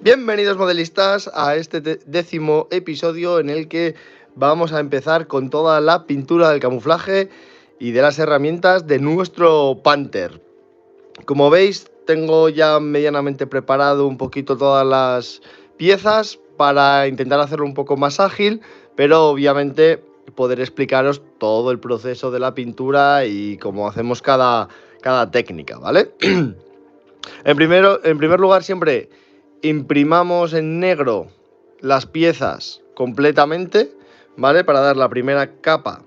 Bienvenidos modelistas a este décimo episodio en el que vamos a empezar con toda la pintura del camuflaje y de las herramientas de nuestro Panther. Como veis, tengo ya medianamente preparado un poquito todas las piezas para intentar hacerlo un poco más ágil, pero obviamente poder explicaros todo el proceso de la pintura y cómo hacemos cada técnica, ¿vale? En primer lugar, siempre imprimamos en negro las piezas completamente, ¿vale? Para dar la primera capa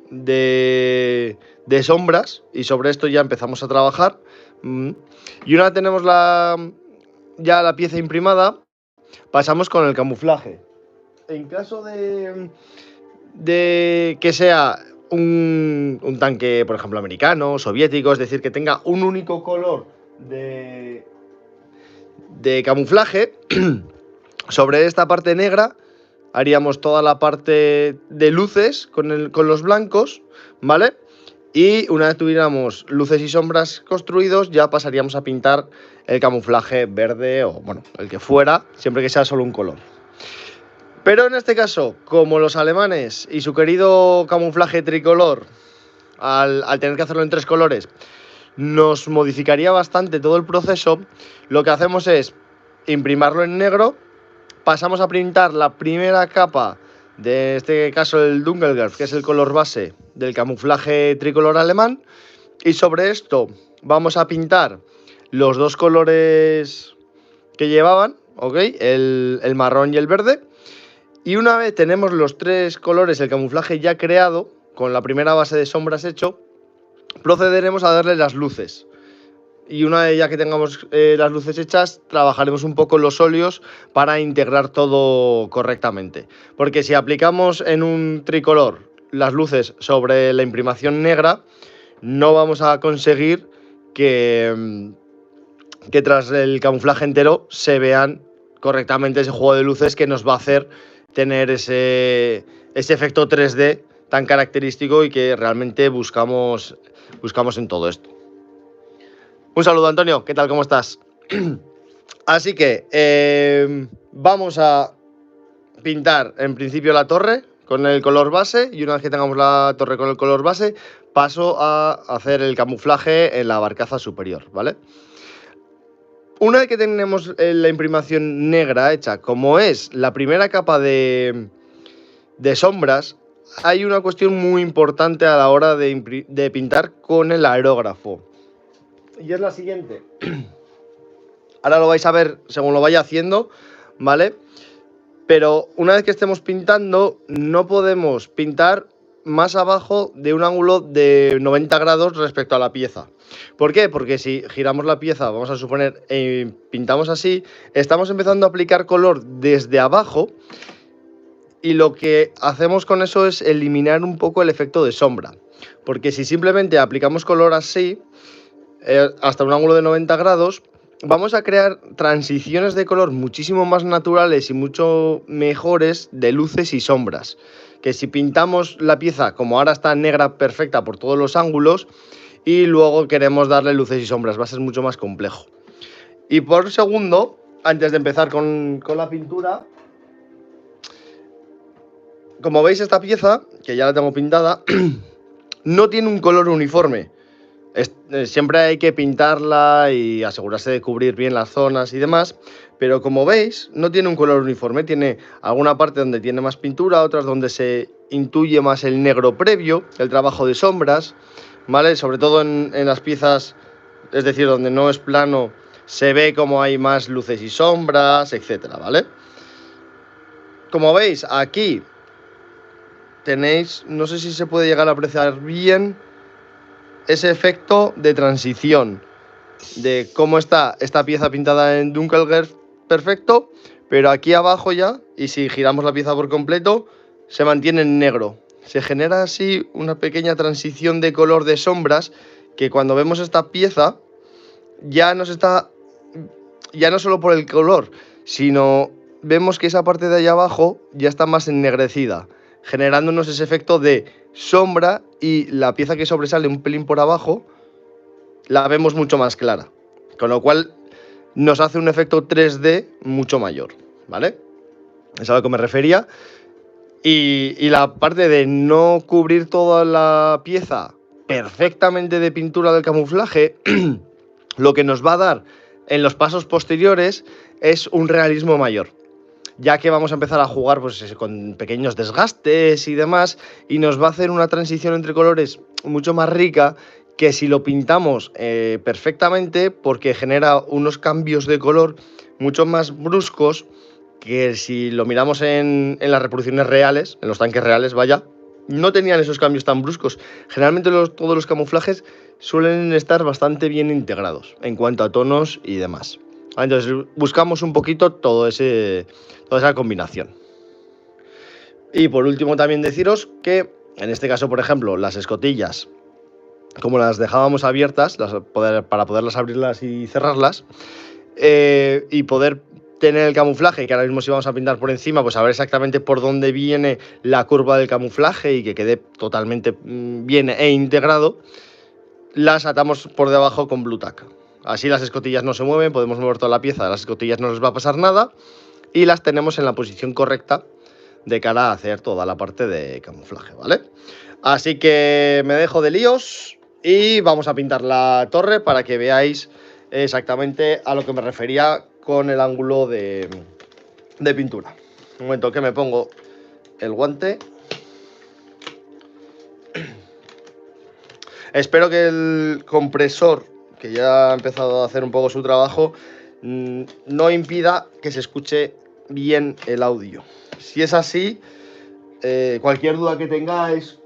de sombras y sobre esto ya empezamos a trabajar. Y una vez tenemos ya la pieza imprimada, pasamos con el camuflaje. En caso de que sea un tanque, por ejemplo, americano, soviético, es decir, que tenga un único color de camuflaje, sobre esta parte negra haríamos toda la parte de luces con los blancos, ¿vale? Y una vez tuviéramos luces y sombras construidos, ya pasaríamos a pintar el camuflaje verde o, bueno, el que fuera, siempre que sea solo un color. Pero en este caso, como los alemanes y su querido camuflaje tricolor, al tener que hacerlo en 3 colores, nos modificaría bastante todo el proceso, lo que hacemos es imprimarlo en negro, pasamos a pintar la primera capa, de este caso el Dunkelgelb, que es el color base del camuflaje tricolor alemán, y sobre esto vamos a pintar los 2 colores que llevaban, ¿ok? El marrón y el verde. Y una vez tenemos los 3 colores, el camuflaje ya creado, con la primera base de sombras hecho, procederemos a darle las luces. Y una vez ya que tengamos las luces hechas, trabajaremos un poco los óleos para integrar todo correctamente. Porque si aplicamos en un tricolor las luces sobre la imprimación negra, no vamos a conseguir que tras el camuflaje entero se vean correctamente ese juego de luces que nos va a hacer tener ese efecto 3D tan característico y que realmente buscamos en todo esto. Un saludo, Antonio, ¿qué tal? ¿Cómo estás? Así que vamos a pintar en principio la torre con el color base, y una vez que tengamos la torre con el color base, paso a hacer el camuflaje en la barcaza superior, ¿vale? Una vez que tenemos la imprimación negra hecha, como es la primera capa de sombras, hay una cuestión muy importante a la hora de pintar con el aerógrafo. Y es la siguiente. Ahora lo vais a ver según lo vaya haciendo, ¿vale? Pero una vez que estemos pintando, no podemos pintar más abajo de un ángulo de 90 grados respecto a la pieza. ¿Por qué? Porque si giramos la pieza, vamos a suponer, pintamos así, estamos empezando a aplicar color desde abajo, y lo que hacemos con eso es eliminar un poco el efecto de sombra. Porque si simplemente aplicamos color así, hasta un ángulo de 90 grados, vamos a crear transiciones de color muchísimo más naturales y mucho mejores de luces y sombras. Que si pintamos la pieza como ahora está negra perfecta por todos los ángulos y luego queremos darle luces y sombras, va a ser mucho más complejo. Y por segundo, antes de empezar con la pintura, como veis, esta pieza, que ya la tengo pintada, no tiene un color uniforme. Siempre hay que pintarla y asegurarse de cubrir bien las zonas y demás, pero como veis, no tiene un color uniforme. Tiene alguna parte donde tiene más pintura, otras donde se intuye más el negro previo, el trabajo de sombras, ¿vale? Sobre todo en las piezas, es decir, donde no es plano, se ve como hay más luces y sombras, etcétera, ¿vale? Como veis, aquí tenéis, no sé si se puede llegar a apreciar bien, ese efecto de transición, de cómo está esta pieza pintada en Dunkelgelb perfecto, pero aquí abajo ya, y si giramos la pieza por completo, se mantiene en negro. Se genera así una pequeña transición de color de sombras que cuando vemos esta pieza ya no solo por el color, sino vemos que esa parte de ahí abajo ya está más ennegrecida, generándonos ese efecto de sombra, y la pieza que sobresale un pelín por abajo la vemos mucho más clara. Con lo cual nos hace un efecto 3D mucho mayor, ¿vale? Es a lo que me refería. Y la parte de no cubrir toda la pieza perfectamente de pintura del camuflaje, lo que nos va a dar en los pasos posteriores es un realismo mayor, ya que vamos a empezar a jugar pues, con pequeños desgastes y demás, y nos va a hacer una transición entre colores mucho más rica que si lo pintamos perfectamente, porque genera unos cambios de color mucho más bruscos que si lo miramos en las reproducciones reales, en los tanques reales, vaya, no tenían esos cambios tan bruscos. Generalmente todos los camuflajes suelen estar bastante bien integrados en cuanto a tonos y demás. Entonces buscamos un poquito toda esa combinación. Y por último también deciros que en este caso, por ejemplo, las escotillas, como las dejábamos abiertas para poderlas abrirlas y cerrarlas, y poder tener el camuflaje, que ahora mismo si vamos a pintar por encima, pues saber exactamente por dónde viene la curva del camuflaje y que quede totalmente bien e integrado, las atamos por debajo con Blu Tack. Así las escotillas no se mueven, podemos mover toda la pieza, a las escotillas no les va a pasar nada y las tenemos en la posición correcta de cara a hacer toda la parte de camuflaje, ¿vale? Así que me dejo de líos y vamos a pintar la torre para que veáis exactamente a lo que me refería con el ángulo de pintura. Un momento que me pongo el guante. Espero que el compresor, que ya ha empezado a hacer un poco su trabajo, no impida que se escuche bien el audio. Si es así, cualquier duda que tengáis,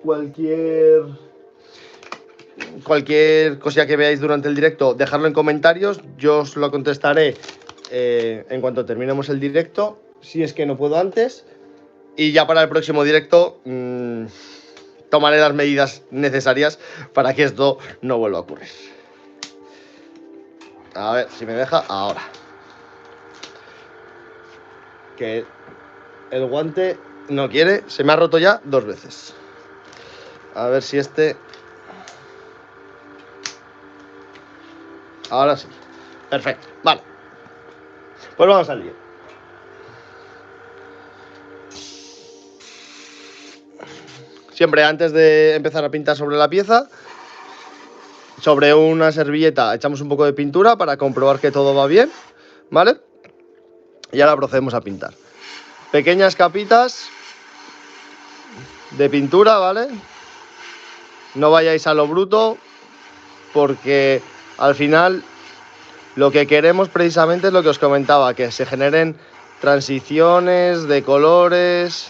cualquier cosilla que veáis durante el directo, dejadlo en comentarios. Yo os lo contestaré en cuanto terminemos el directo, si es que no puedo antes. Y ya para el próximo directo tomaré las medidas necesarias para que esto no vuelva a ocurrir. A ver si me deja ahora. Que el guante no quiere, se me ha roto ya 2 veces. A ver si este... Ahora sí. Perfecto, vale. Pues vamos al lío. Siempre antes de empezar a pintar sobre la pieza, sobre una servilleta echamos un poco de pintura para comprobar que todo va bien, ¿vale? Y ahora procedemos a pintar. Pequeñas capitas de pintura, ¿vale? No vayáis a lo bruto, porque al final lo que queremos precisamente es lo que os comentaba, que se generen transiciones de colores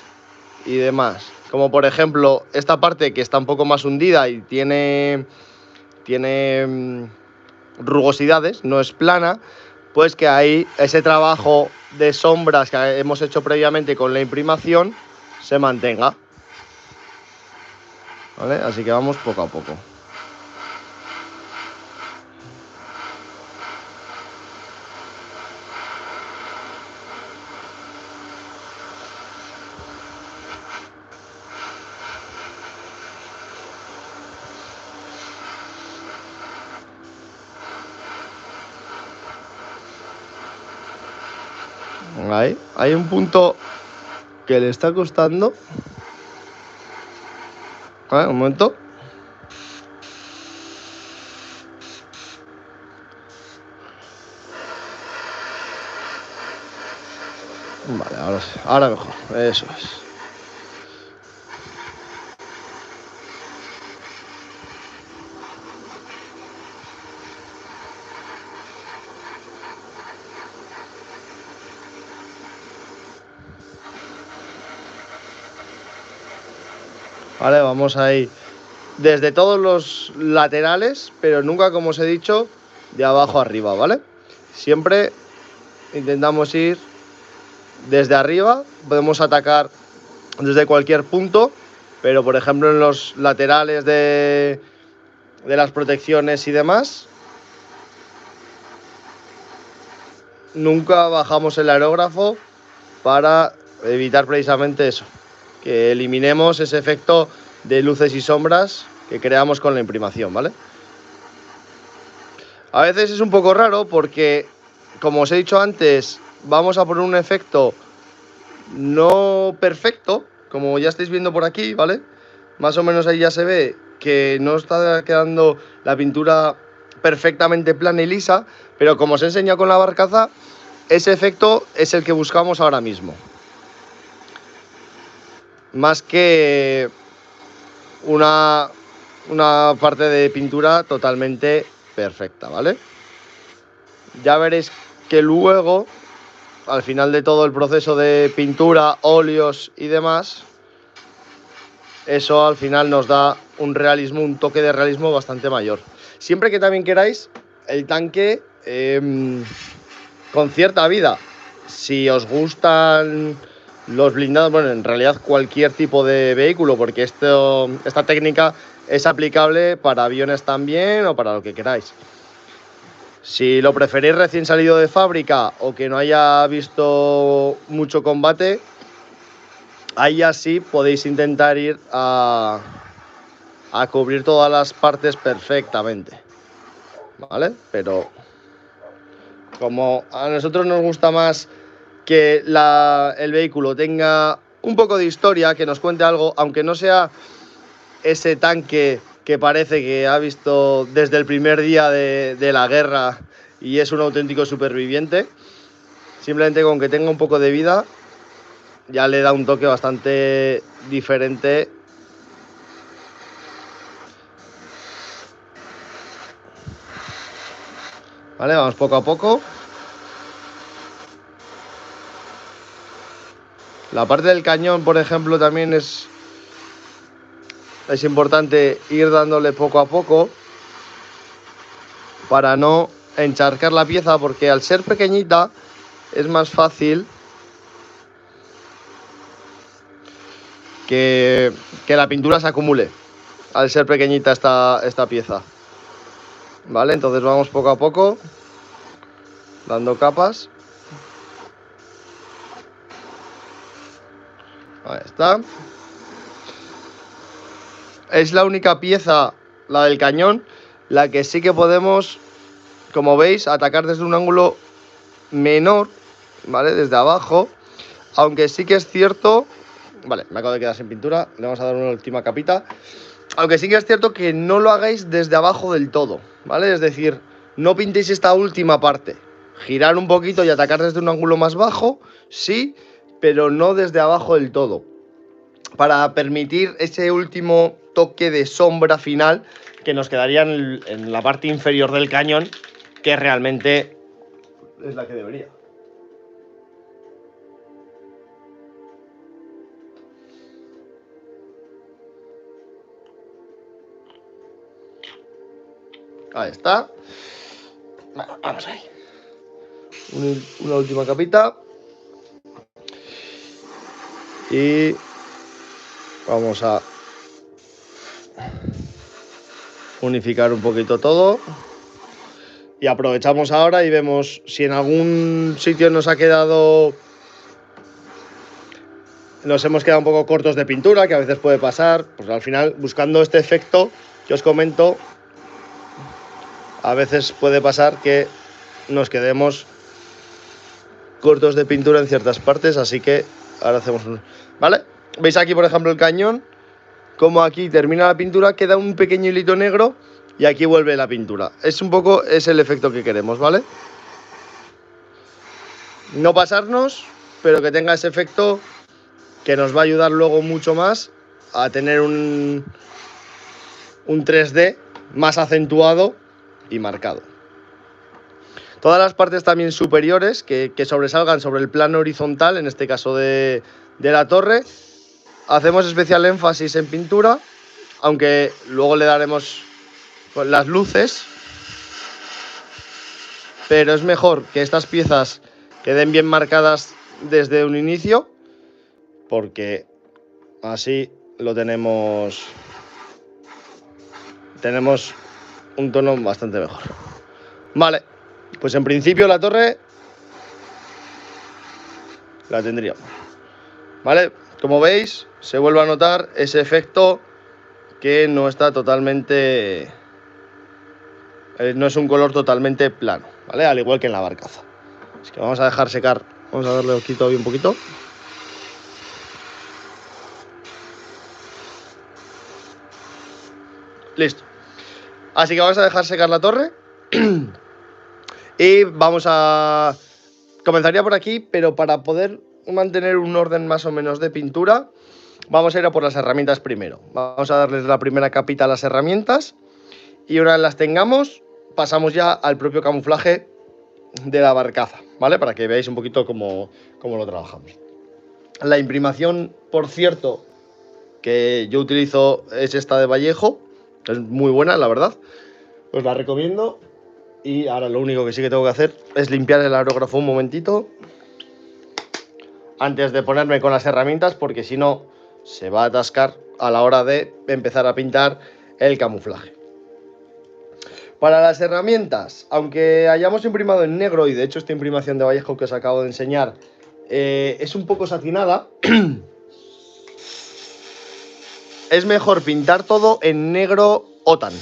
y demás. Como por ejemplo esta parte que está un poco más hundida y tiene rugosidades, no es plana, pues que ahí ese trabajo de sombras que hemos hecho previamente con la imprimación se mantenga, ¿vale? Así que vamos poco a poco. Ahí, hay un punto que le está costando. Un momento. Vale, ahora sí, ahora mejor, eso es. Vale, vamos ahí desde todos los laterales, pero nunca, como os he dicho, de abajo a arriba, ¿vale? Siempre intentamos ir desde arriba, podemos atacar desde cualquier punto, pero por ejemplo en los laterales de las protecciones y demás, nunca bajamos el aerógrafo para evitar precisamente eso, que eliminemos ese efecto de luces y sombras que creamos con la imprimación, ¿vale? A veces es un poco raro porque como os he dicho antes, vamos a poner un efecto no perfecto, como ya estáis viendo por aquí, ¿vale? Más o menos ahí ya se ve que no está quedando la pintura perfectamente plana y lisa, pero como os he enseñado con la barcaza, ese efecto es el que buscamos ahora mismo. Más que una parte de pintura totalmente perfecta, ¿vale? Ya veréis que luego, al final de todo el proceso de pintura, óleos y demás, eso al final nos da un realismo, un toque de realismo bastante mayor. Siempre que también queráis el tanque con cierta vida. Si os gustan los blindados, bueno, en realidad cualquier tipo de vehículo, porque esta técnica es aplicable para aviones también o para lo que queráis. Si lo preferís recién salido de fábrica o que no haya visto mucho combate, ahí así podéis intentar ir a cubrir todas las partes perfectamente, ¿vale? Pero como a nosotros nos gusta más que el vehículo tenga un poco de historia, que nos cuente algo, aunque no sea ese tanque que parece que ha visto desde el primer día de la guerra y es un auténtico superviviente, simplemente con que tenga un poco de vida ya le da un toque bastante diferente. Vale, vamos poco a poco. La parte del cañón, por ejemplo, también es importante ir dándole poco a poco para no encharcar la pieza, porque al ser pequeñita es más fácil que la pintura se acumule al ser pequeñita esta pieza. Vale, entonces vamos poco a poco dando capas. Ahí está. Es la única pieza, la del cañón, la que sí que podemos, como veis, atacar desde un ángulo menor, ¿vale? Desde abajo. Aunque sí que es cierto... Vale, me acabo de quedar sin pintura. Le vamos a dar una última capita. Aunque sí que es cierto que no lo hagáis desde abajo del todo, ¿vale? Es decir, no pintéis esta última parte. Girar un poquito y atacar desde un ángulo más bajo, sí, pero no desde abajo del todo. Para permitir ese último toque de sombra final que nos quedaría en la parte inferior del cañón, que realmente es la que debería. Ahí está. Vamos ahí. Una última capita. Y vamos a unificar un poquito todo. Y aprovechamos ahora y vemos si en algún sitio nos hemos quedado un poco cortos de pintura, que a veces puede pasar. Pues al final, buscando este efecto que os comento, a veces puede pasar que nos quedemos cortos de pintura en ciertas partes, así que ahora hacemos un... ¿Vale? ¿Veis aquí, por ejemplo, el cañón? Como aquí termina la pintura, queda un pequeño hilito negro y aquí vuelve la pintura. Es el efecto que queremos, ¿vale? No pasarnos, pero que tenga ese efecto que nos va a ayudar luego mucho más a tener un 3D más acentuado y marcado. Todas las partes también superiores que sobresalgan sobre el plano horizontal, en este caso de la torre, hacemos especial énfasis en pintura, aunque luego le daremos con las luces, pero es mejor que estas piezas queden bien marcadas desde un inicio, porque así lo tenemos un tono bastante mejor. Vale, pues en principio la torre la tendríamos. Vale, como veis, se vuelve a notar ese efecto que no está totalmente... no es un color totalmente plano, ¿vale? Al igual que en la barcaza. Así que vamos a dejar secar. Vamos a darle aquí todavía un poquito. Listo. Así que vamos a dejar secar la torre. Y vamos a... Comenzaría por aquí, pero para poder mantener un orden más o menos de pintura, vamos a ir a por las herramientas primero. Vamos a darles la primera capita a las herramientas. Y una vez las tengamos, pasamos ya al propio camuflaje de la barcaza, ¿vale? Para que veáis un poquito cómo lo trabajamos. La imprimación, por cierto, que yo utilizo es esta de Vallejo. Es muy buena, la verdad. Os la recomiendo. Y ahora lo único que sí que tengo que hacer es limpiar el aerógrafo un momentito antes de ponerme con las herramientas, porque si no se va a atascar a la hora de empezar a pintar el camuflaje. Para las herramientas, aunque hayamos imprimado en negro, y de hecho esta imprimación de Vallejo que os acabo de enseñar es un poco satinada, es mejor pintar todo en negro OTAN.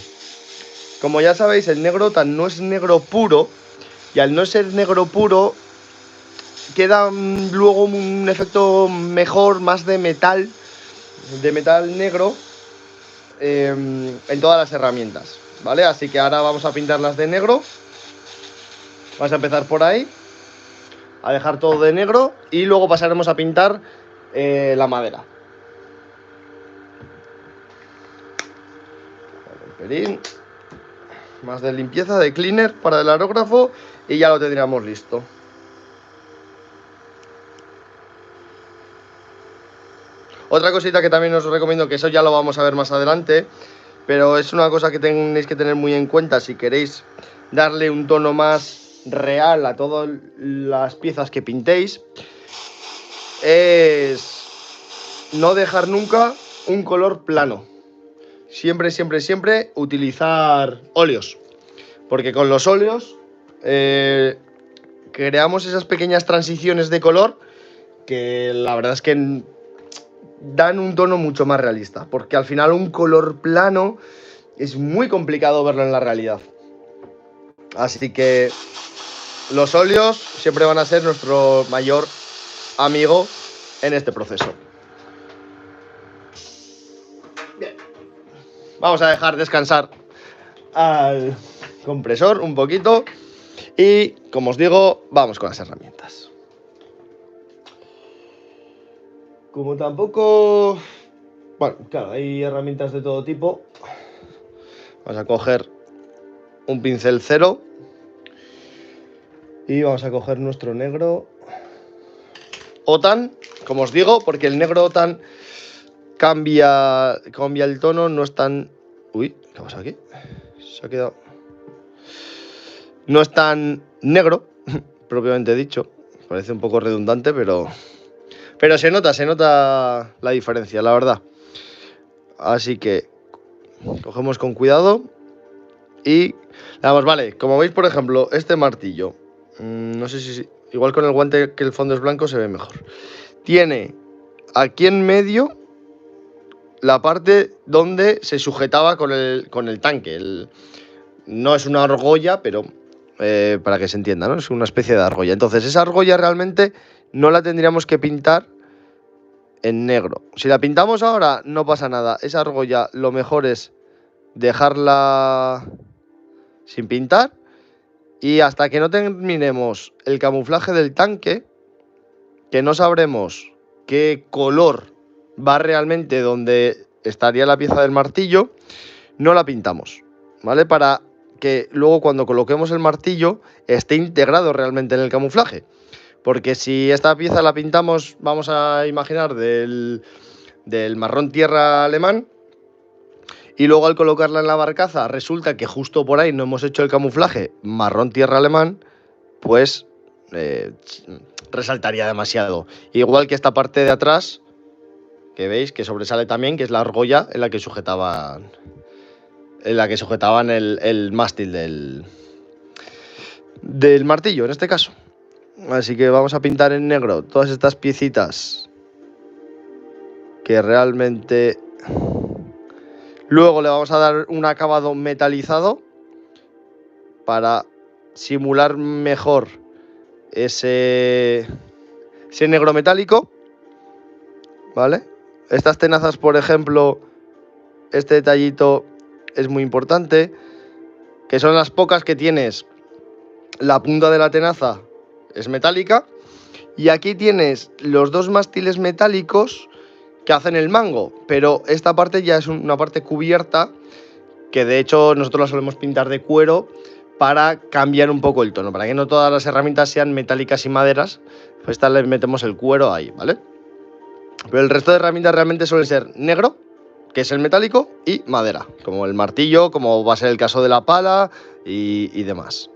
Como ya sabéis, el negro OTAN no es negro puro, y al no ser negro puro queda luego un efecto mejor, más de metal negro en todas las herramientas, ¿vale? Así que ahora vamos a pintarlas de negro. Vamos a empezar por ahí, a dejar todo de negro, y luego pasaremos a pintar la madera. Un pelín más de limpieza, de cleaner para el aerógrafo, y ya lo tendríamos listo. Otra cosita que también os recomiendo, que eso ya lo vamos a ver más adelante, pero es una cosa que tenéis que tener muy en cuenta si queréis darle un tono más real a todas las piezas que pintéis, es no dejar nunca un color plano. Siempre, siempre, siempre utilizar óleos, porque con los óleos creamos esas pequeñas transiciones de color que la verdad es que dan un tono mucho más realista, porque al final un color plano es muy complicado verlo en la realidad. Así que los óleos siempre van a ser nuestro mayor amigo en este proceso. Bien. Vamos a dejar descansar al compresor un poquito y, como os digo, vamos con las herramientas. Como tampoco... Bueno, claro, hay herramientas de todo tipo. Vamos a coger un pincel cero y vamos a coger nuestro negro OTAN, como os digo, porque el negro OTAN cambia el tono, no es tan... Uy, ¿qué pasa aquí? Se ha quedado... No es tan negro, propiamente dicho. Parece un poco redundante, pero se nota la diferencia, la verdad. Así que cogemos con cuidado y le damos, vale, como veis, por ejemplo, este martillo, no sé si igual con el guante que el fondo es blanco se ve mejor. Tiene aquí en medio la parte donde se sujetaba con el tanque. No es una argolla, pero para que se entienda, ¿no? Es una especie de argolla. Entonces esa argolla realmente no la tendríamos que pintar en negro. Si la pintamos ahora no pasa nada. Esa argolla lo mejor es dejarla sin pintar, y hasta que no terminemos el camuflaje del tanque, que no sabremos qué color va realmente donde estaría la pieza del martillo, no la pintamos, ¿vale? Para que luego cuando coloquemos el martillo esté integrado realmente en el camuflaje. Porque si esta pieza la pintamos, vamos a imaginar, del marrón tierra alemán, y luego al colocarla en la barcaza resulta que justo por ahí no hemos hecho el camuflaje marrón tierra alemán, pues resaltaría demasiado. Igual que esta parte de atrás, que veis que sobresale también, que es la argolla en la que sujetaban el mástil del martillo, en este caso. Así que vamos a pintar en negro todas estas piecitas que realmente luego le vamos a dar un acabado metalizado para simular mejor ese negro metálico, ¿vale? Estas tenazas, por ejemplo, este detallito es muy importante, que son las pocas que tienes. La punta de la tenaza es metálica y aquí tienes los dos mástiles metálicos que hacen el mango, pero esta parte ya es una parte cubierta, que de hecho nosotros la solemos pintar de cuero para cambiar un poco el tono, para que no todas las herramientas sean metálicas y maderas, pues esta le metemos el cuero ahí, ¿vale? Pero el resto de herramientas realmente suelen ser negro, que es el metálico, y madera, como el martillo, como va a ser el caso de la pala y demás.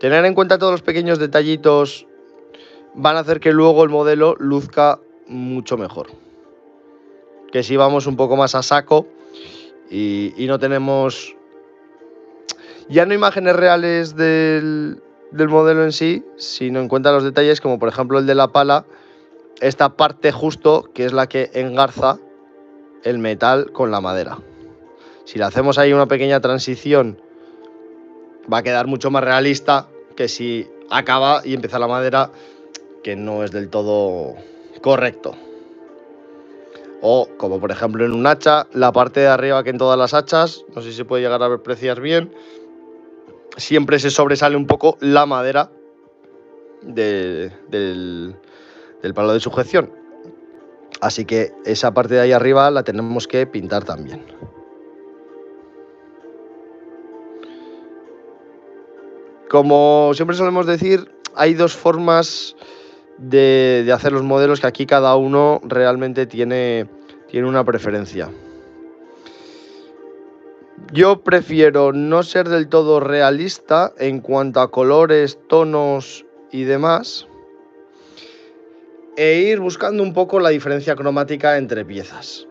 Tener en cuenta todos los pequeños detallitos van a hacer que luego el modelo luzca mucho mejor. Que si vamos un poco más a saco y no tenemos ya no imágenes reales del modelo en sí, sino en cuenta los detalles, como por ejemplo el de la pala, esta parte justo que es la que engarza el metal con la madera. Si le hacemos ahí una pequeña transición, va a quedar mucho más realista que si acaba y empieza la madera, que no es del todo correcto. O como por ejemplo en un hacha, la parte de arriba, que en todas las hachas, no sé si se puede llegar a apreciar bien, siempre se sobresale un poco la madera del palo de sujeción. Así que esa parte de ahí arriba la tenemos que pintar también. Como siempre solemos decir, hay dos formas de hacer los modelos, que aquí cada uno realmente tiene una preferencia. Yo prefiero no ser del todo realista en cuanto a colores, tonos y demás, e ir buscando un poco la diferencia cromática entre piezas.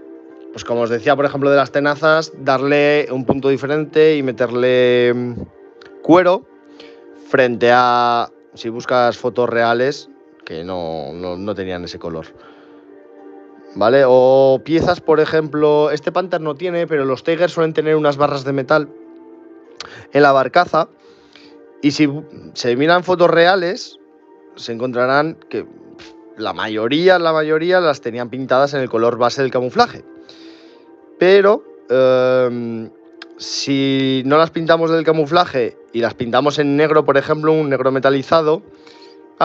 Pues como os decía, por ejemplo, de las tenazas, darle un punto diferente y meterle cuero, frente a si buscas fotos reales que no tenían ese color, ¿vale? O piezas, por ejemplo, este Panther no tiene, pero los Tiger suelen tener unas barras de metal en la barcaza, y si se miran fotos reales se encontrarán que la mayoría las tenían pintadas en el color base del camuflaje, pero si no las pintamos del camuflaje y las pintamos en negro, por ejemplo, un negro metalizado,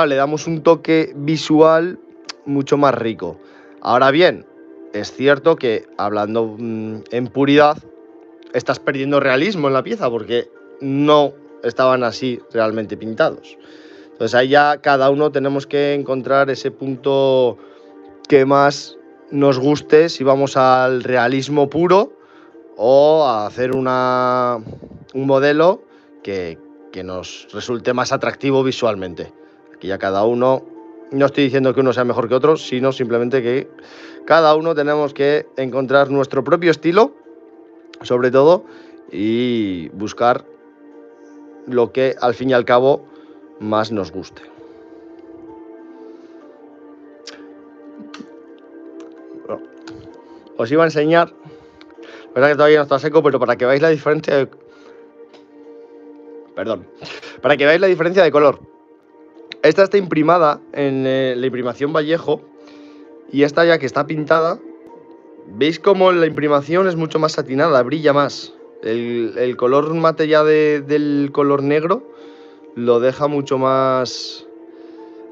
le damos un toque visual mucho más rico. Ahora bien, es cierto que hablando en puridad, estás perdiendo realismo en la pieza porque no estaban así realmente pintados. Entonces ahí ya cada uno tenemos que encontrar ese punto que más nos guste, si vamos al realismo puro o a hacer un modelo que nos resulte más atractivo visualmente. Aquí ya cada uno, no estoy diciendo que uno sea mejor que otro, sino simplemente que cada uno tenemos que encontrar nuestro propio estilo, sobre todo, y buscar lo que al fin y al cabo más nos guste. Bueno, os iba a enseñar, la verdad que todavía no está seco, pero para que veáis la diferencia de... para que veáis la diferencia de color. Esta está imprimada en la imprimación Vallejo, y esta ya que está pintada, veis como la imprimación es mucho más satinada, brilla más. El color mate ya del color negro lo deja mucho más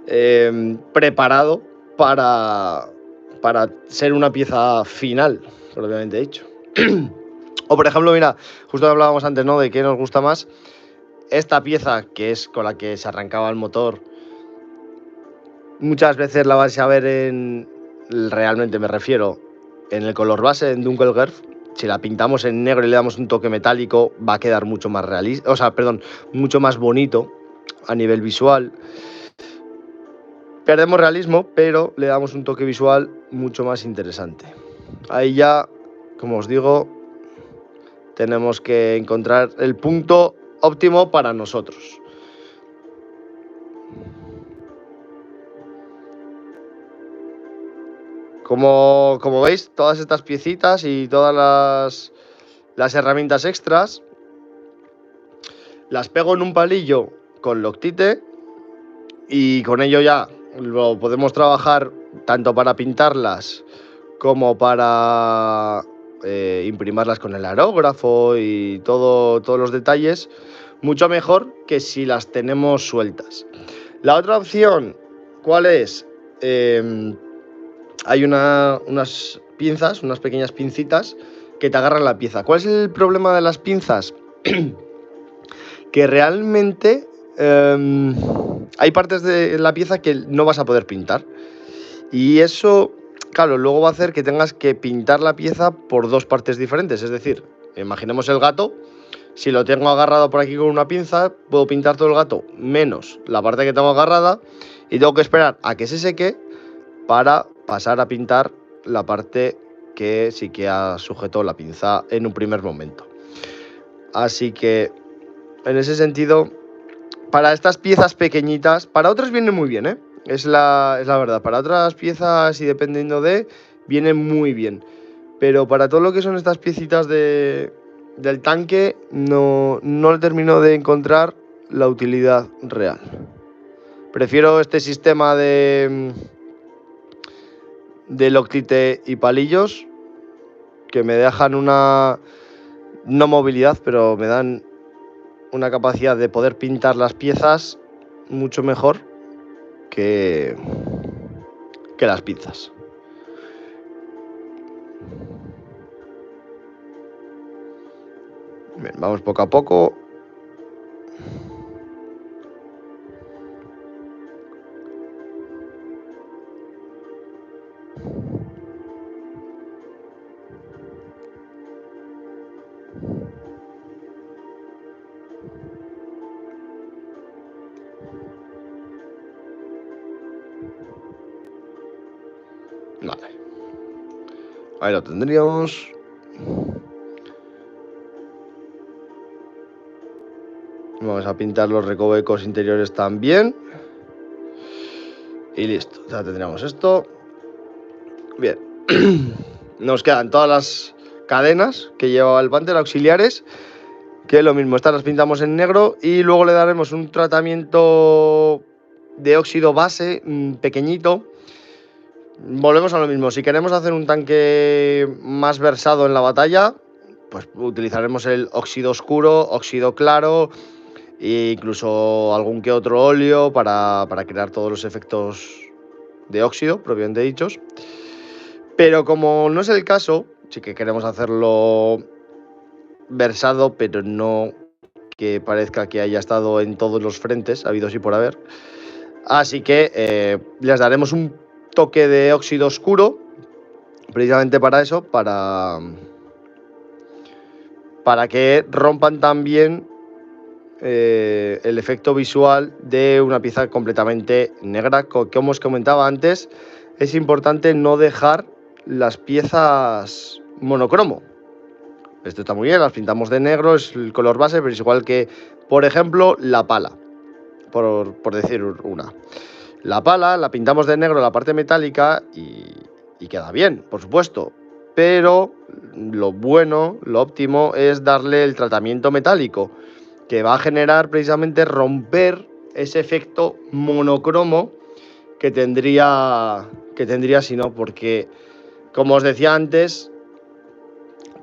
preparado para ser una pieza final, propiamente dicho. O por ejemplo, mira, justo hablábamos antes, ¿no?, de qué nos gusta más. Esta pieza, que es con la que se arrancaba el motor, muchas veces la vais a ver realmente me refiero, en el color base, en Dunkelgerf. Si la pintamos en negro y le damos un toque metálico, va a quedar mucho más realista, mucho más bonito a nivel visual. Perdemos realismo, pero le damos un toque visual mucho más interesante. Ahí ya, como os digo, tenemos que encontrar el punto óptimo para nosotros. Como veis, todas estas piecitas y todas las herramientas extras las pego en un palillo con Loctite y con ello ya lo podemos trabajar tanto para pintarlas como para imprimirlas con el aerógrafo y todos los detalles, mucho mejor que si las tenemos sueltas. La otra opción, ¿cuál es? Hay unas pinzas, unas pequeñas pincitas que te agarran la pieza. ¿Cuál es el problema de las pinzas? Que realmente hay partes de la pieza que no vas a poder pintar. Y eso, claro, luego va a hacer que tengas que pintar la pieza por dos partes diferentes. Es decir, imaginemos el gato. Si lo tengo agarrado por aquí con una pinza, puedo pintar todo el gato menos la parte que tengo agarrada y tengo que esperar a que se seque para pasar a pintar la parte que sí que ha sujetado la pinza en un primer momento. Así que, en ese sentido, para estas piezas pequeñitas, para otras viene muy bien, ¿eh? Es la verdad. Para otras piezas y dependiendo viene muy bien. Pero para todo lo que son estas piecitas del tanque, no le termino de encontrar la utilidad real. Prefiero este sistema de Loctite y palillos, que me dejan una, no movilidad, pero me dan una capacidad de poder pintar las piezas mucho mejor que las pinzas. Bien, vamos poco a poco. Vale. Ahí lo tendríamos. Vamos a pintar los recovecos interiores también. Y listo, ya tendríamos esto. Bien. Nos quedan todas las cadenas que lleva el Panther auxiliares, que lo mismo, estas las pintamos en negro y luego le daremos un tratamiento de óxido base pequeñito. Volvemos a lo mismo, si queremos hacer un tanque más versado en la batalla, pues utilizaremos el óxido oscuro, óxido claro e incluso algún que otro óleo para crear todos los efectos de óxido propiamente dichos. Pero como no es el caso, sí que queremos hacerlo versado, pero no que parezca que haya estado en todos los frentes habidos y por haber. Así que les daremos un toque de óxido oscuro, precisamente para eso, para que rompan también el efecto visual de una pieza completamente negra. Como os comentaba antes, es importante no dejar las piezas monocromo. Esto está muy bien, las pintamos de negro, es el color base, pero es igual que, por ejemplo, la pala, por decir una. La pala la pintamos de negro la parte metálica y queda bien, por supuesto, pero lo bueno, lo óptimo es darle el tratamiento metálico, que va a generar precisamente romper ese efecto monocromo que tendría si no, porque, como os decía antes,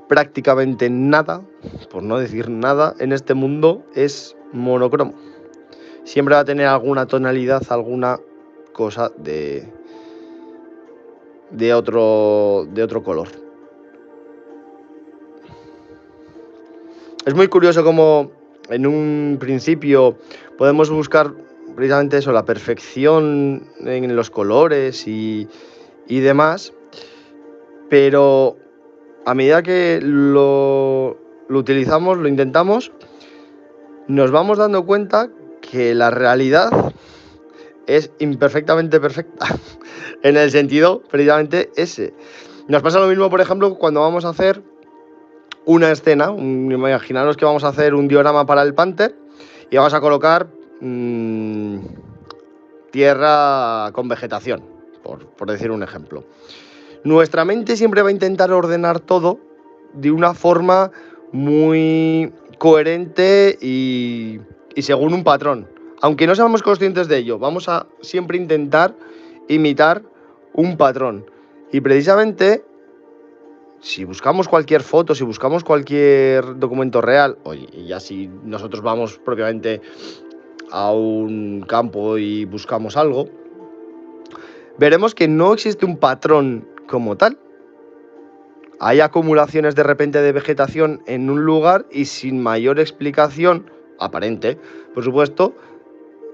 prácticamente nada, por no decir nada, en este mundo es monocromo. Siempre va a tener alguna tonalidad, alguna cosa de otro color. Es muy curioso cómo en un principio podemos buscar precisamente eso, la perfección en los colores y demás, pero a medida que lo utilizamos, lo intentamos, nos vamos dando cuenta que la realidad es imperfectamente perfecta, en el sentido precisamente ese. Nos pasa lo mismo, por ejemplo, cuando vamos a hacer una escena. Imaginaros que vamos a hacer un diorama para el Panther y vamos a colocar tierra con vegetación, por decir un ejemplo. Nuestra mente siempre va a intentar ordenar todo de una forma muy coherente y según un patrón. Aunque no seamos conscientes de ello, vamos a siempre intentar imitar un patrón. Y precisamente, si buscamos cualquier foto, si buscamos cualquier documento real, y ya si nosotros vamos propiamente a un campo y buscamos algo, veremos que no existe un patrón como tal. Hay acumulaciones de repente de vegetación en un lugar y sin mayor explicación aparente, por supuesto,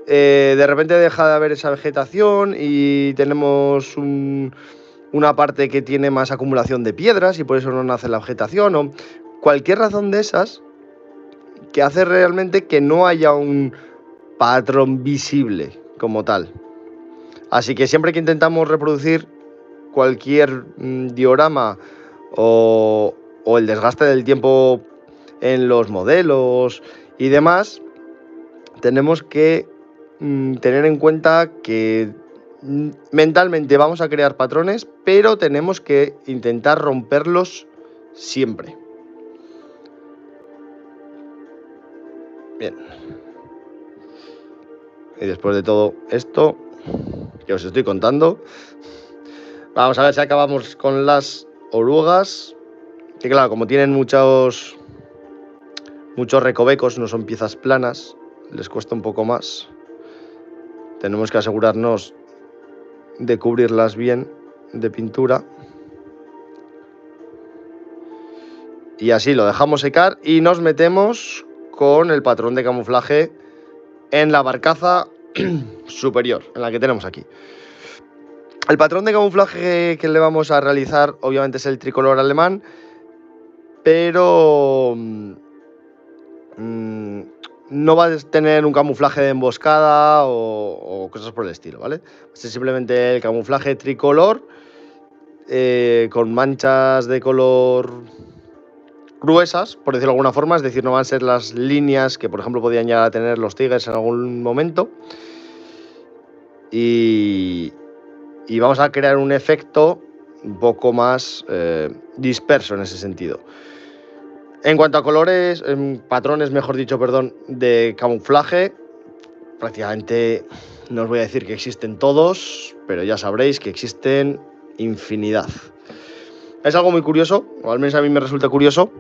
de repente deja de haber esa vegetación y tenemos una parte que tiene más acumulación de piedras y por eso no nace la vegetación, o cualquier razón de esas que hace realmente que no haya un patrón visible como tal. Así que siempre que intentamos reproducir cualquier diorama o el desgaste del tiempo en los modelos y demás, tenemos que tener en cuenta que mentalmente vamos a crear patrones, pero tenemos que intentar romperlos siempre. Bien. Y después de todo esto que os estoy contando, vamos a ver si acabamos con las orugas, que claro, como tienen muchos recovecos, no son piezas planas, les cuesta un poco más. Tenemos que asegurarnos de cubrirlas bien de pintura. Y así lo dejamos secar y nos metemos con el patrón de camuflaje en la barcaza superior, en la que tenemos aquí. El patrón de camuflaje que le vamos a realizar obviamente es el tricolor alemán, pero no va a tener un camuflaje de emboscada o cosas por el estilo, ¿vale? Es simplemente el camuflaje tricolor con manchas de color gruesas, por decirlo de alguna forma, es decir, no van a ser las líneas que por ejemplo podían llegar a tener los tigres en algún momento. Y vamos a crear un efecto un poco más disperso en ese sentido. En cuanto a colores, patrones, mejor dicho, perdón, de camuflaje, prácticamente no os voy a decir que existen todos, pero ya sabréis que existen infinidad. Es algo muy curioso, o al menos a mí me resulta curioso,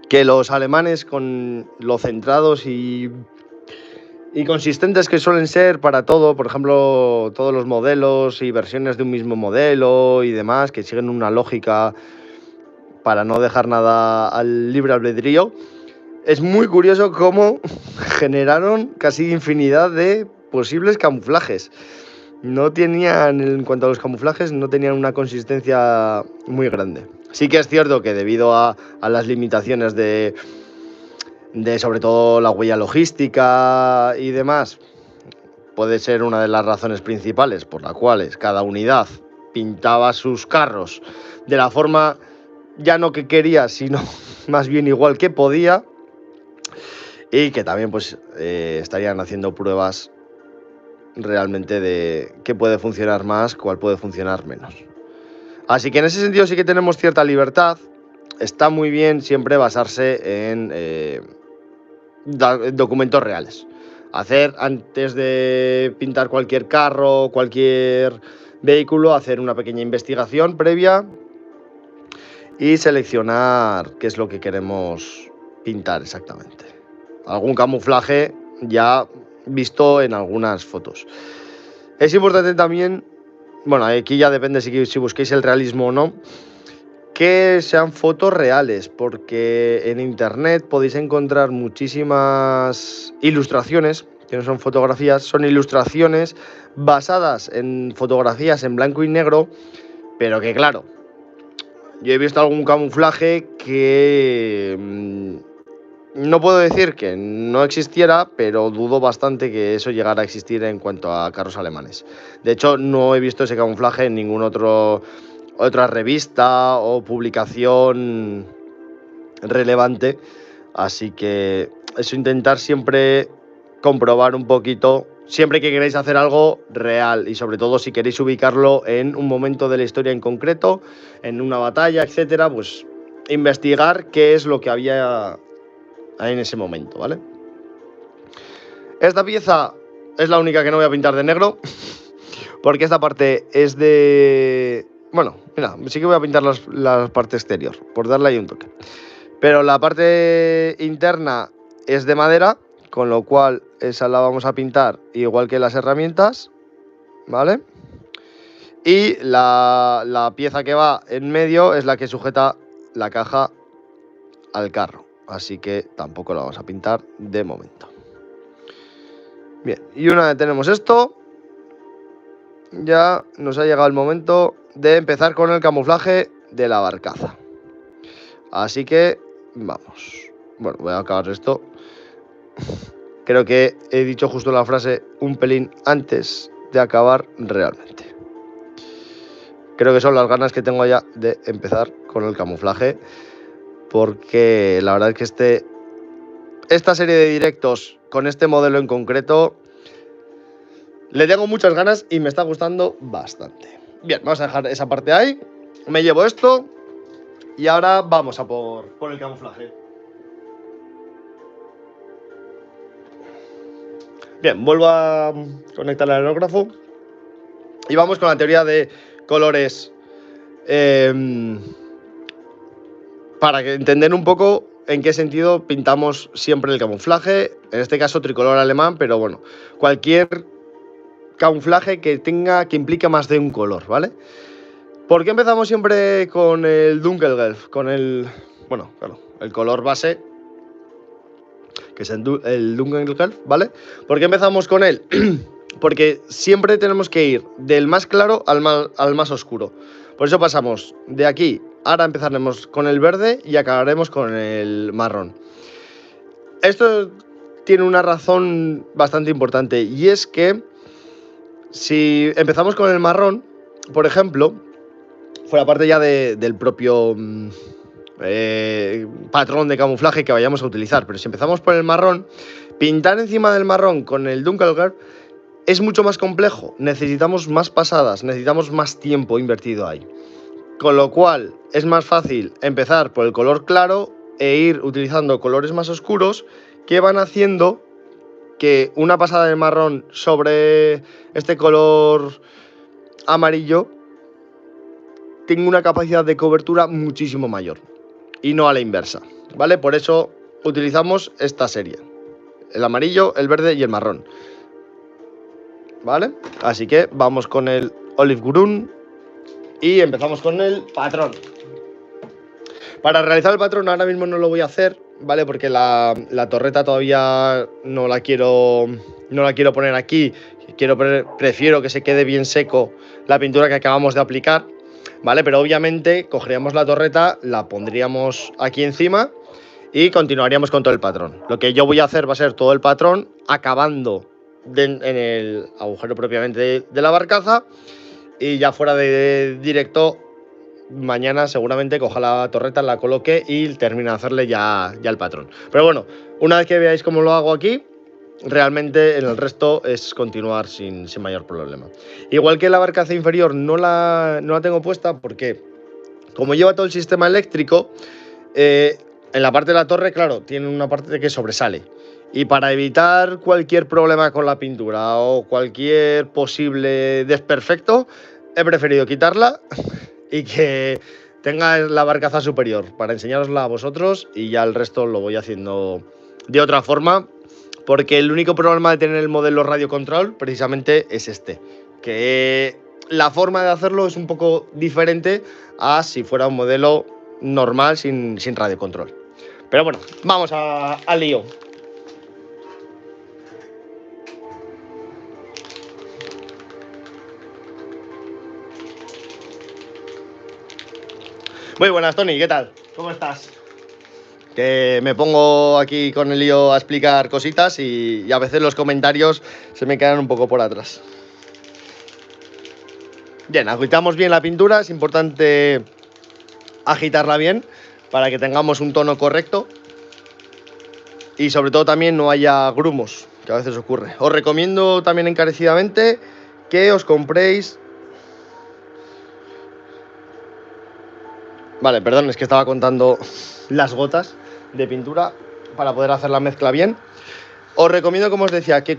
que los alemanes, con lo centrados y consistentes que suelen ser para todo, por ejemplo, todos los modelos y versiones de un mismo modelo y demás, que siguen una lógica para no dejar nada al libre albedrío, es muy curioso cómo generaron casi infinidad de posibles camuflajes. No tenían, en cuanto a los camuflajes, no tenían una consistencia muy grande. Sí que es cierto que debido a las limitaciones de sobre todo la huella logística y demás, puede ser una de las razones principales por las cuales cada unidad pintaba sus carros de la forma ya no que quería, sino más bien igual que podía, y que también pues estarían haciendo pruebas realmente de qué puede funcionar más, cuál puede funcionar menos. Así que en ese sentido sí que tenemos cierta libertad. Está muy bien siempre basarse en documentos reales. Hacer, antes de pintar cualquier carro, cualquier vehículo, hacer una pequeña investigación previa y seleccionar qué es lo que queremos pintar exactamente. Algún camuflaje ya visto en algunas fotos. Es importante también, bueno, aquí ya depende si busquéis el realismo o no, que sean fotos reales, porque en internet podéis encontrar muchísimas ilustraciones, que no son fotografías, son ilustraciones basadas en fotografías en blanco y negro, pero que claro, yo he visto algún camuflaje que no puedo decir que no existiera, pero dudo bastante que eso llegara a existir en cuanto a carros alemanes. De hecho, no he visto ese camuflaje en ningún otra revista o publicación relevante, así que eso, intentar siempre comprobar un poquito, siempre que queréis hacer algo real, y sobre todo si queréis ubicarlo en un momento de la historia en concreto, en una batalla, etcétera, pues investigar qué es lo que había en ese momento, ¿vale? Esta pieza es la única que no voy a pintar de negro, porque esta parte es de... Bueno, mira, sí que voy a pintar la parte exterior, por darle ahí un toque. Pero la parte interna es de madera, con lo cual esa la vamos a pintar igual que las herramientas, ¿vale? Y la pieza que va en medio es la que sujeta la caja al carro, así que tampoco la vamos a pintar de momento. Bien, y una vez tenemos esto, ya nos ha llegado el momento de empezar con el camuflaje de la barcaza. Así que vamos. Bueno, voy a acabar esto. Creo que he dicho justo la frase un pelín antes de acabar realmente. Creo que son las ganas que tengo ya de empezar con el camuflaje, porque la verdad es que esta serie de directos con este modelo en concreto le tengo muchas ganas y me está gustando bastante. Bien, vamos a dejar esa parte ahí. Me llevo esto y ahora vamos a por el camuflaje. Bien, vuelvo a conectar el aerógrafo y vamos con la teoría de colores, para que entender un poco en qué sentido pintamos siempre el camuflaje, en este caso tricolor alemán, pero bueno, cualquier camuflaje que implique más de un color, ¿vale? ¿Por qué empezamos siempre con el Dunkelgelb? Con el, bueno, claro, el color base, que es el Dunkelgelb, ¿vale? ¿Por qué empezamos con él? Porque siempre tenemos que ir del más claro al más oscuro. Por eso pasamos de aquí, ahora empezaremos con el verde y acabaremos con el marrón. Esto tiene una razón bastante importante, y es que si empezamos con el marrón, por ejemplo, fuera parte ya del propio patrón de camuflaje que vayamos a utilizar, pero si empezamos por el marrón, pintar encima del marrón con el Dunkelgelb es mucho más complejo, necesitamos más pasadas, necesitamos más tiempo invertido ahí. Con lo cual es más fácil empezar por el color claro e ir utilizando colores más oscuros que van haciendo que una pasada de marrón sobre este color amarillo tenga una capacidad de cobertura muchísimo mayor y no a la inversa, ¿vale? Por eso utilizamos esta serie, el amarillo, el verde y el marrón, ¿vale? Así que vamos con el Olive Grün y empezamos con el patrón. Para realizar el patrón ahora mismo no lo voy a hacer, ¿vale? Porque la torreta todavía no la quiero poner aquí. Prefiero que se quede bien seco la pintura que acabamos de aplicar, ¿vale? Pero obviamente cogeríamos la torreta, la pondríamos aquí encima y continuaríamos con todo el patrón. Lo que yo voy a hacer va a ser todo el patrón acabando en el agujero propiamente de la barcaza, y ya fuera de directo mañana seguramente coja la torreta, la coloque y termine de hacerle ya el patrón. Pero bueno, una vez que veáis cómo lo hago aquí, realmente en el resto es continuar sin mayor problema. Igual que la barcaza inferior no la tengo puesta porque como lleva todo el sistema eléctrico, en la parte de la torre, claro, tiene una parte que sobresale. Y para evitar cualquier problema con la pintura o cualquier posible desperfecto, he preferido quitarla y que tenga la barcaza superior para enseñárosla a vosotros, y ya el resto lo voy haciendo de otra forma, porque el único problema de tener el modelo radio control precisamente es este, que la forma de hacerlo es un poco diferente a si fuera un modelo normal sin radio control. Pero bueno, vamos al lío. Muy buenas, Tony, ¿qué tal? ¿Cómo estás? Que me pongo aquí con el lío a explicar cositas y a veces los comentarios se me quedan un poco por atrás. Bien, agitamos bien la pintura, es importante agitarla bien para que tengamos un tono correcto y sobre todo también no haya grumos, que a veces ocurre. Os recomiendo también encarecidamente que os compréis... Vale, perdón, es que estaba contando las gotas de pintura para poder hacer la mezcla bien. Os recomiendo, como os decía, que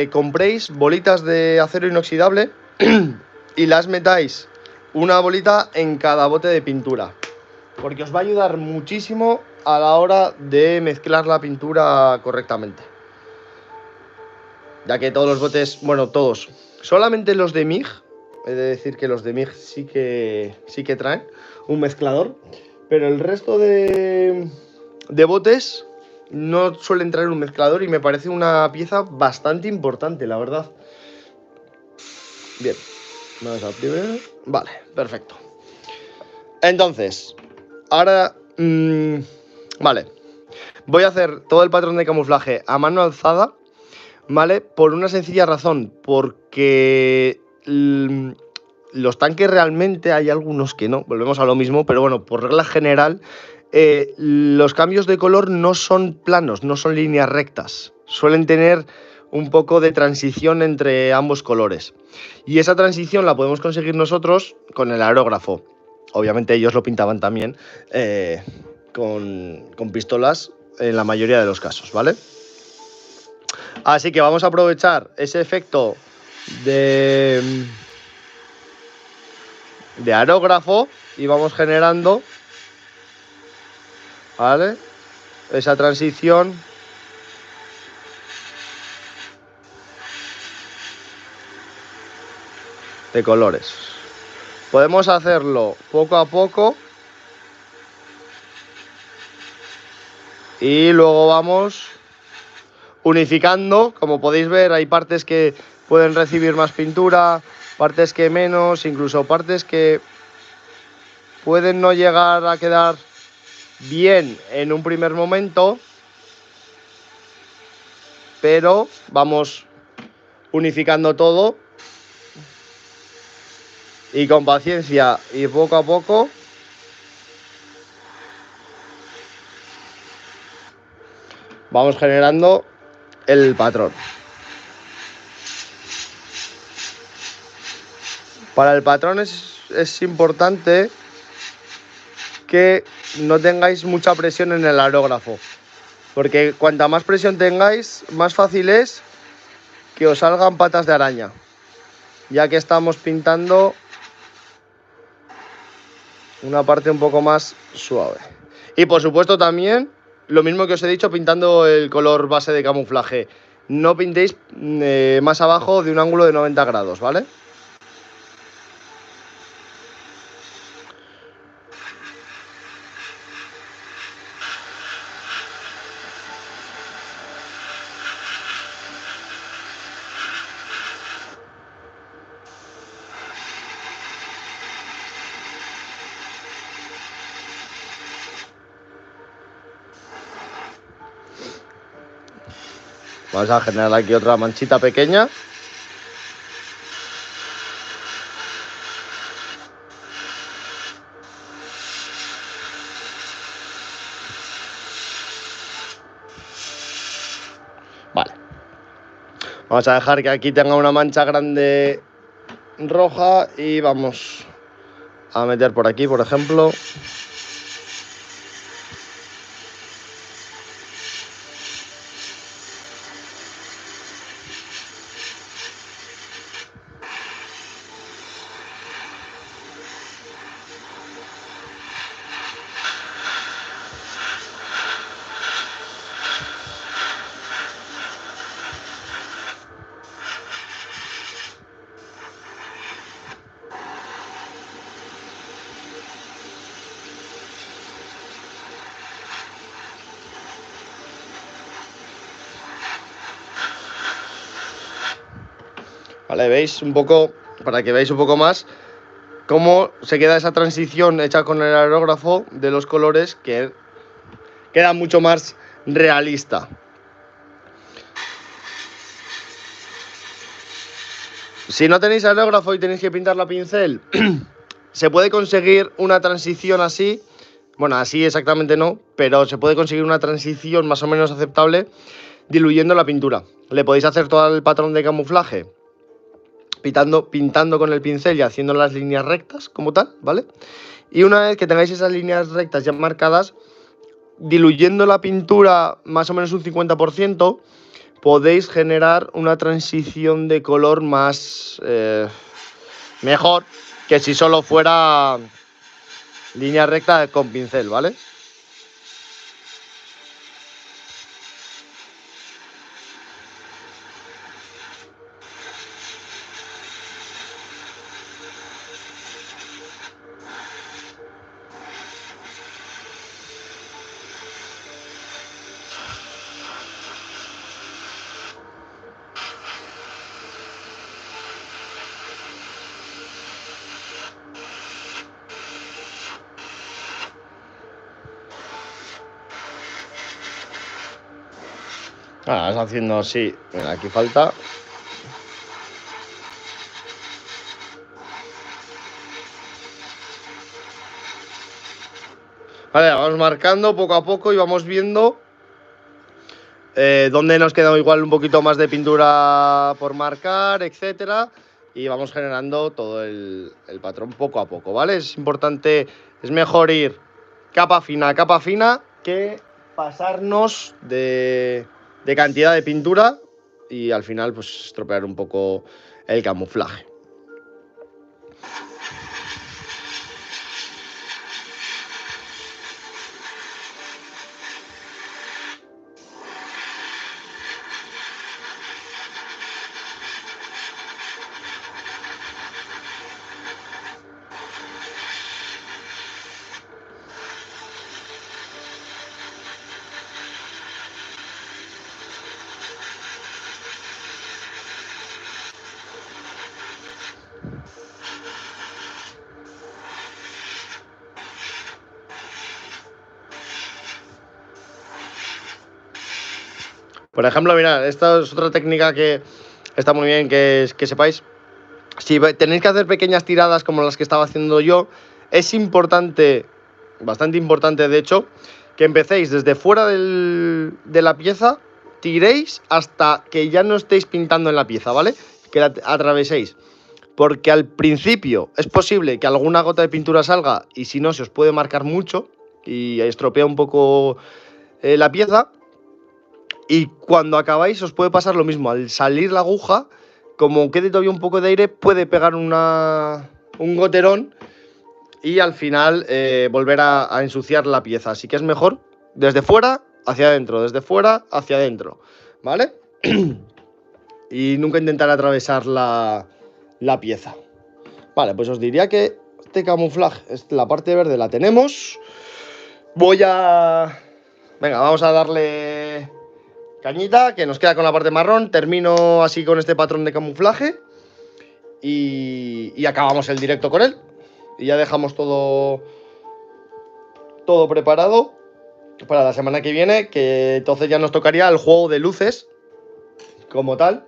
compréis bolitas de acero inoxidable y las metáis una bolita en cada bote de pintura, porque os va a ayudar muchísimo a la hora de mezclar la pintura correctamente. Ya que todos los botes, bueno, todos, solamente los de MIG, he de decir que los de MIG sí que traen un mezclador, pero el resto de botes no suelen traer un mezclador y me parece una pieza bastante importante, la verdad. Bien, vamos a primero. Vale, perfecto. Entonces, ahora, vale, voy a hacer todo el patrón de camuflaje a mano alzada, ¿vale? Por una sencilla razón, porque los tanques realmente hay algunos que no, volvemos a lo mismo, pero bueno, por regla general, los cambios de color no son planos, no son líneas rectas, suelen tener un poco de transición entre ambos colores. Y esa transición la podemos conseguir nosotros con el aerógrafo. Obviamente ellos lo pintaban también con pistolas en la mayoría de los casos, ¿vale? Así que vamos a aprovechar ese efecto de aerógrafo y vamos generando, ¿vale? Esa transición de colores. Podemos hacerlo poco a poco y luego vamos unificando. Como podéis ver, hay partes que pueden recibir más pintura, partes que menos, incluso partes que pueden no llegar a quedar bien en un primer momento, pero vamos unificando todo y con paciencia y poco a poco vamos generando el patrón. Para el patrón es importante que no tengáis mucha presión en el aerógrafo, porque cuanta más presión tengáis, más fácil es que os salgan patas de araña, ya que estamos pintando una parte un poco más suave. Y por supuesto también, lo mismo que os he dicho, pintando el color base de camuflaje. No pintéis más abajo de un ángulo de 90 grados, ¿vale? Vamos a generar aquí otra manchita pequeña. Vale. Vamos a dejar que aquí tenga una mancha grande roja y vamos a meter por aquí, por ejemplo. Vale, veis un poco, para que veáis un poco más cómo se queda esa transición hecha con el aerógrafo de los colores, que queda mucho más realista. Si no tenéis aerógrafo y tenéis que pintarla a pincel, se puede conseguir una transición así. Bueno, así exactamente no, pero se puede conseguir una transición más o menos aceptable diluyendo la pintura. Le podéis hacer todo el patrón de camuflaje pintando con el pincel y haciendo las líneas rectas como tal, ¿vale? Y una vez que tengáis esas líneas rectas ya marcadas, diluyendo la pintura más o menos un 50%, podéis generar una transición de color más mejor que si solo fuera línea recta con pincel, ¿vale? Ah, vas haciendo así. Mira, aquí falta. Vale, vamos marcando poco a poco y vamos viendo dónde nos queda igual un poquito más de pintura por marcar, etcétera. Y vamos generando todo el patrón poco a poco, ¿vale? Es importante, es mejor ir capa fina, que pasarnos de cantidad de pintura y al final pues estropear un poco el camuflaje. Por ejemplo, mirad, esta es otra técnica que está muy bien que sepáis. Si tenéis que hacer pequeñas tiradas como las que estaba haciendo yo, es importante, bastante importante de hecho, que empecéis desde fuera de la pieza, tiréis hasta que ya no estéis pintando en la pieza, ¿vale? Que la atraveséis. Porque al principio es posible que alguna gota de pintura salga y si no se os puede marcar mucho y estropea un poco la pieza. Y cuando acabáis os puede pasar lo mismo. Al salir la aguja, como quede todavía un poco de aire, puede pegar un goterón y al final volver a ensuciar la pieza. Así que es mejor desde fuera hacia adentro, desde fuera hacia adentro, ¿vale? Y nunca intentar atravesar la pieza. Vale, pues os diría que este camuflaje, la parte verde la tenemos. Voy a... Venga, vamos a darle cañita, que nos queda con la parte marrón. Termino así con este patrón de camuflaje y acabamos el directo con él. Y ya dejamos todo preparado para la semana que viene, que entonces ya nos tocaría el juego de luces como tal.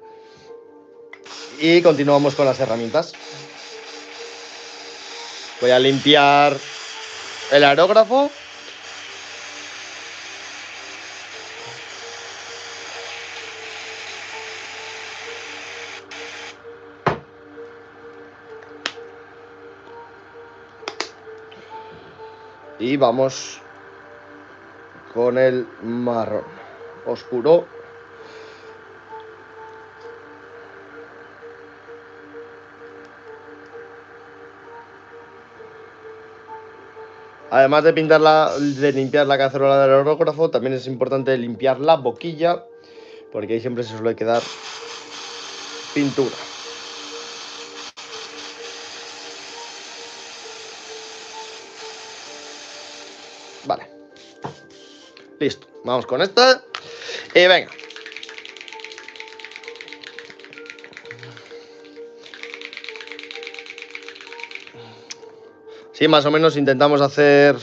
Y continuamos con las herramientas. Voy a limpiar el aerógrafo. Y vamos con el marrón oscuro. Además de de limpiar la cacerola del aerógrafo, también es importante limpiar la boquilla, porque ahí siempre se suele quedar pintura. Vale. Listo. Vamos con esta. Y venga. Sí, más o menos intentamos hacer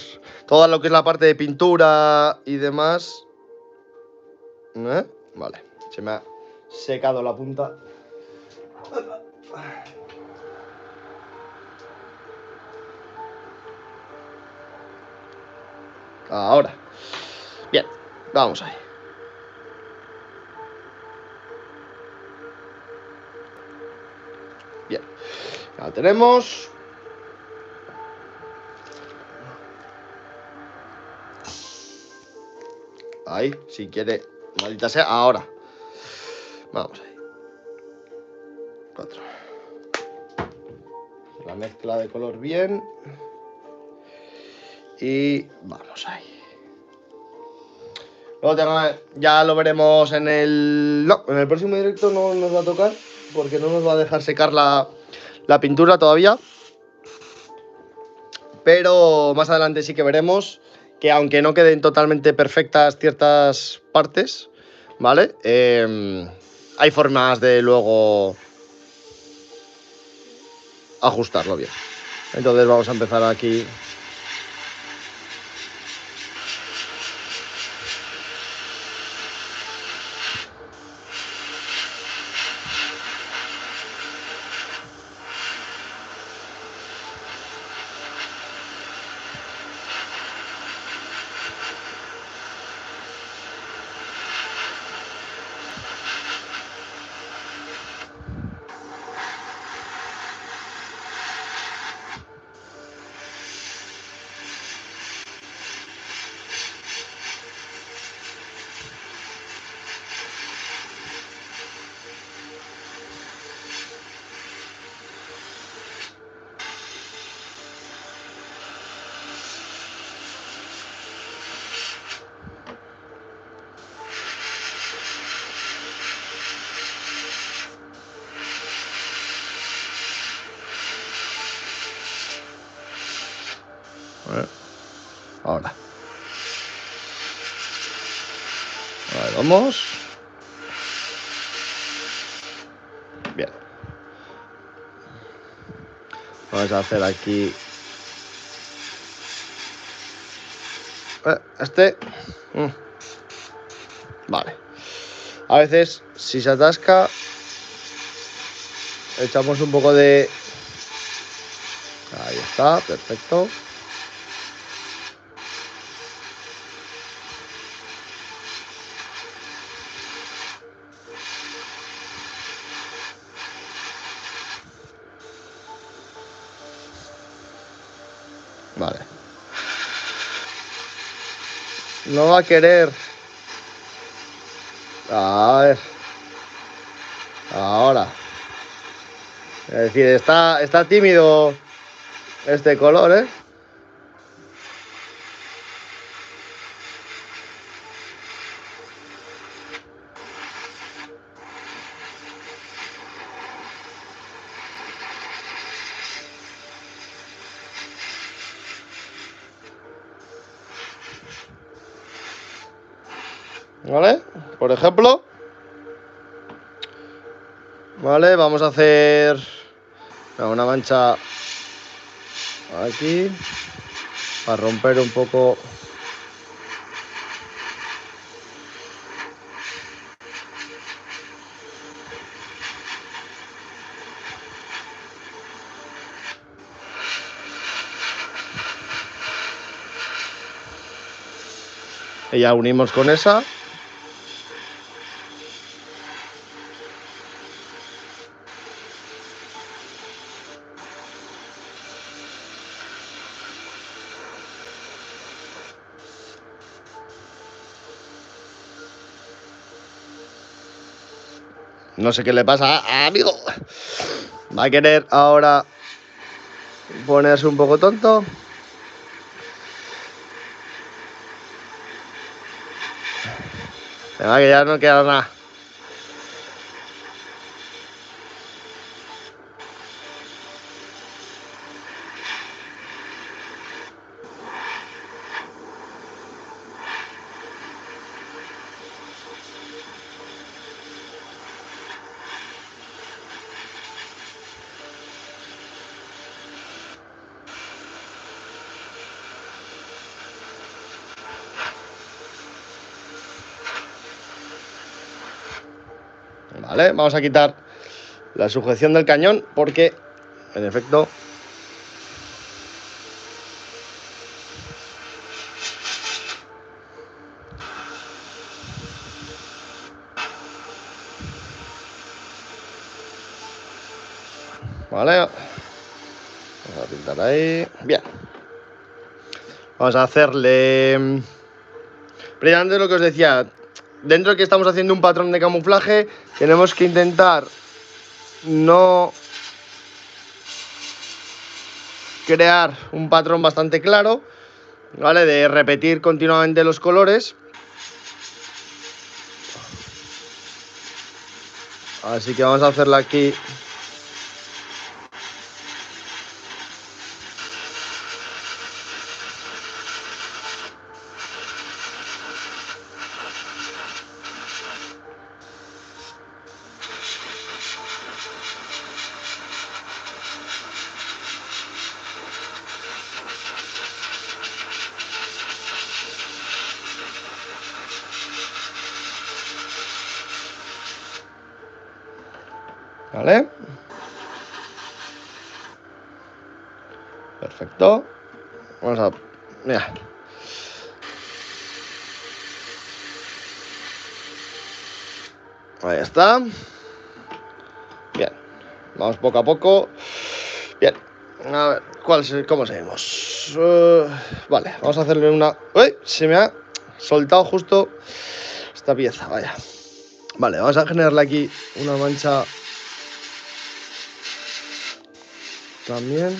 todo lo que es la parte de pintura y demás. Vale. Se me ha secado la punta. Ahora. Bien. Vamos ahí. Bien. Ya la tenemos. Ahí, si quiere, maldita sea, ahora. Vamos ahí. 4. La mezcla de color bien. Y vamos ahí. Luego ya lo veremos en el... No, en el próximo directo no nos va a tocar porque no nos va a dejar secar la pintura todavía. Pero más adelante sí que veremos que aunque no queden totalmente perfectas ciertas partes, ¿vale? Hay formas de luego ajustarlo bien. Entonces vamos a empezar aquí. Ahora. Vale, vamos. Bien. Vamos a hacer aquí. Vale. A veces, si se atasca, echamos un poco de... Ahí está, perfecto. Vale. No va a querer. A ver. Ahora. Es decir, está tímido este color, ¿eh? ¿Vale? Por ejemplo. Vale, vamos a hacer una mancha aquí para romper un poco. Y ya unimos con esa. No sé qué le pasa a amigo. Va a querer ahora ponerse un poco tonto. Venga, que ya no queda nada. Vale, vamos a quitar la sujeción del cañón porque, en efecto, vale, vamos a pintar ahí, bien. Vamos a hacerle, precisamente lo que os decía, dentro de que estamos haciendo un patrón de camuflaje, tenemos que intentar no crear un patrón bastante claro, ¿vale? De repetir continuamente los colores. Así que vamos a hacerla aquí. ¿Vale? Perfecto. Vamos a... Mira. Ahí está. Bien. Vamos poco a poco. Bien. A ver, ¿cómo seguimos? Vale, vamos a hacerle una... ¡Uy! Se me ha soltado justo esta pieza, vaya. Vale, vamos a generarle aquí una mancha también.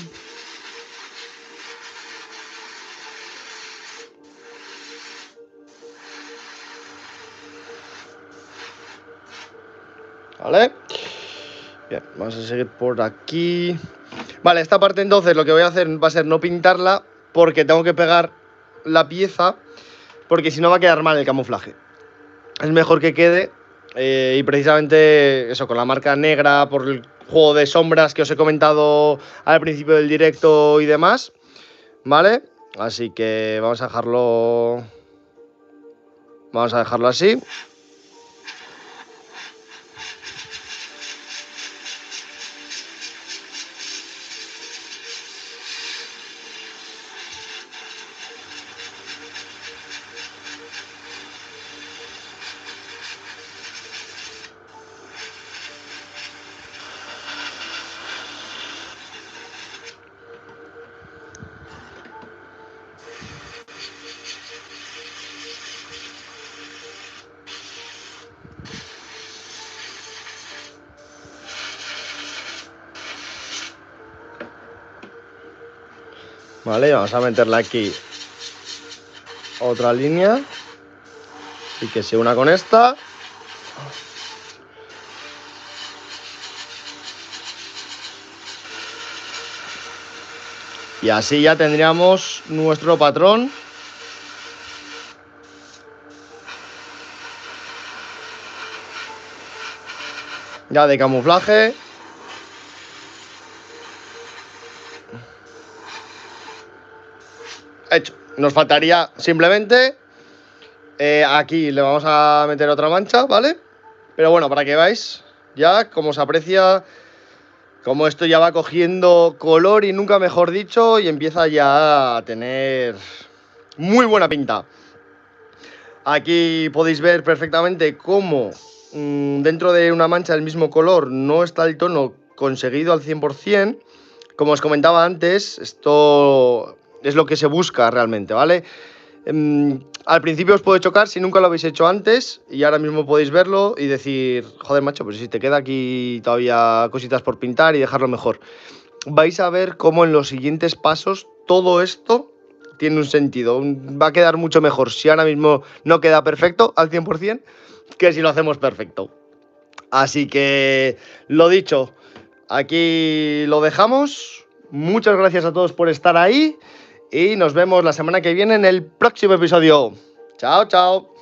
Vale. Bien, vamos a seguir por aquí. Vale, esta parte entonces lo que voy a hacer va a ser no pintarla porque tengo que pegar la pieza, porque si no va a quedar mal el camuflaje. Es mejor que quede y precisamente eso, con la marca negra por el juego de sombras que os he comentado al principio del directo y demás, ¿vale? Así que vamos a dejarlo así. Vale, vamos a meterle aquí otra línea y que se una con esta. Y así ya tendríamos nuestro patrón. Ya de camuflaje. Hecho. Nos faltaría simplemente aquí le vamos a meter otra mancha, ¿vale? Pero bueno, para que veáis ya cómo se aprecia, cómo esto ya va cogiendo color y nunca mejor dicho, y empieza ya a tener muy buena pinta. Aquí podéis ver perfectamente cómo dentro de una mancha del mismo color no está el tono conseguido al 100%. Como os comentaba antes, esto es lo que se busca realmente, ¿vale? Al principio os puede chocar si nunca lo habéis hecho antes y ahora mismo podéis verlo y decir, joder macho, pues si te queda aquí todavía cositas por pintar y dejarlo mejor. Vais a ver cómo en los siguientes pasos todo esto tiene un sentido, va a quedar mucho mejor si ahora mismo no queda perfecto al 100% que si lo hacemos perfecto. Así que, lo dicho, aquí lo dejamos. Muchas gracias a todos por estar ahí y nos vemos la semana que viene en el próximo episodio. Chao, chao.